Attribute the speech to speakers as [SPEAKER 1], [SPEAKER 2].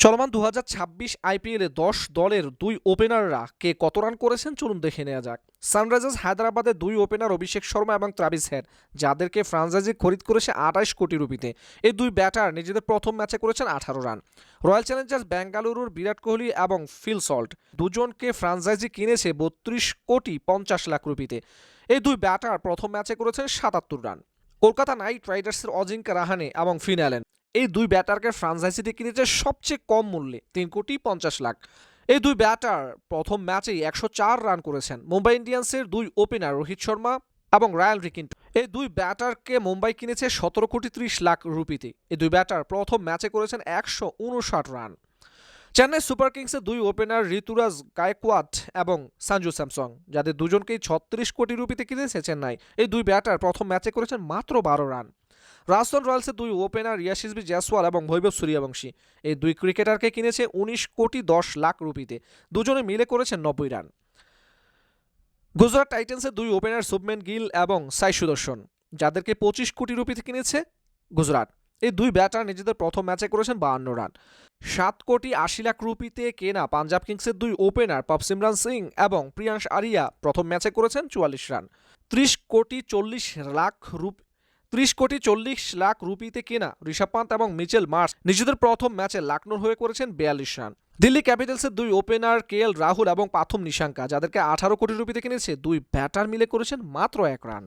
[SPEAKER 1] চলমান 2026 আইপিএলে 10 দলের 2 ওপেনাররা কে কত রান করেছেন চলুন দেখে নেওয়া যাক। সানরাইজার্স হায়দ্রাবাদের 2 ওপেনার অভিষেক শর্মা এবং ট্রাভিস হেড, যাদেরকে ফ্রাঞ্চাইজি খরিদ করেছে 28 কোটি রুপিতে। এই 2 ব্যাটার নিজেদের প্রথম ম্যাচে করেছেন 18 রান। রয়্যাল চ্যালেঞ্জার্স বেঙ্গালুরুর বিরাট কোহলি এবং ফিল সল্ট দুজনকে ফ্রাঞ্চাইজি কিনেছে 32 কোটি 50 লাখ রুপিতে। এই 2 ব্যাটার প্রথম ম্যাচে করেছেন 77 রান। কলকাতা নাইট রাইডার্সের অজিঙ্কা রাহানে এবং ফিন অ্যালেন এই 2 ব্যাটারকে ফ্রাঞ্চাইজিতে কিনেছে সবচেয়ে কম মূল্যে 3 কোটি 50 লাখ। এই 2 ব্যাটার প্রথম ম্যাচেই 104 রান করেছেন। মুম্বাই ইন্ডিয়ান্সের 2 ওপেনার রোহিত শর্মা এবং রায়ান রিকিন্টো এই 2 ব্যাটারকে মুম্বাই কিনেছে 17 কোটি 30 লাখ রুপিতে। এই 2 ব্যাটার প্রথম ম্যাচে করেছেন 159 রান। চেন্নাই সুপার কিংসের 2 ওপেনার ঋতুরাজ গায়কোয়াড এবং সঞ্জু স্যামসং, যাদের দুজনকেই 36 কোটি রুপিতে কিনেছে চেন্নাই। এই 2 ব্যাটার প্রথম ম্যাচে করেছেন মাত্র 12 রান। রাজস্থান রয়্যালসের 2 ওপেনার ইয়াশিসবি জয়সওয়াল এবং বৈভব সূর্যবংশী এই 2 ক্রিকেটারকে কিনেছে 19 কোটি 10 লাখ রুপিতে। দুজনে মিলে করেছেন 90 রান। গুজরাট টাইটান্সের 2 ওপেনার শুভমেন গিল এবং সাই সুদর্শন, যাদেরকে 25 কোটি রুপিতে কিনেছে গুজরাট। এই 2 ব্যাটার নিজেদের প্রথম ম্যাচে করেছেন 52 রান। 7 কোটি 80 লাখ রুপিতে কেনা পাঞ্জাব কিংসের 2 ওপেনার পপসিমরান সিং এবং প্রিয়াংশ আরিয়া প্রথম ম্যাচে করেছেন 44 রান। 30 কোটি 40 লাখ রুপিতে কেনা ঋষভ পান্ত এবং মিচেল মার্শ নিজেদের প্রথম ম্যাচে লখনৌর হয়ে করেছেন 42 রান। দিল্লি ক্যাপিটালসের 2 ওপেনার কেএল রাহুল এবং পাথম নিশাঙ্কা, যাদেরকে 18 কোটি রুপিতে কিনেছে, 2 ব্যাটার মিলে করেছেন মাত্র 1 রান।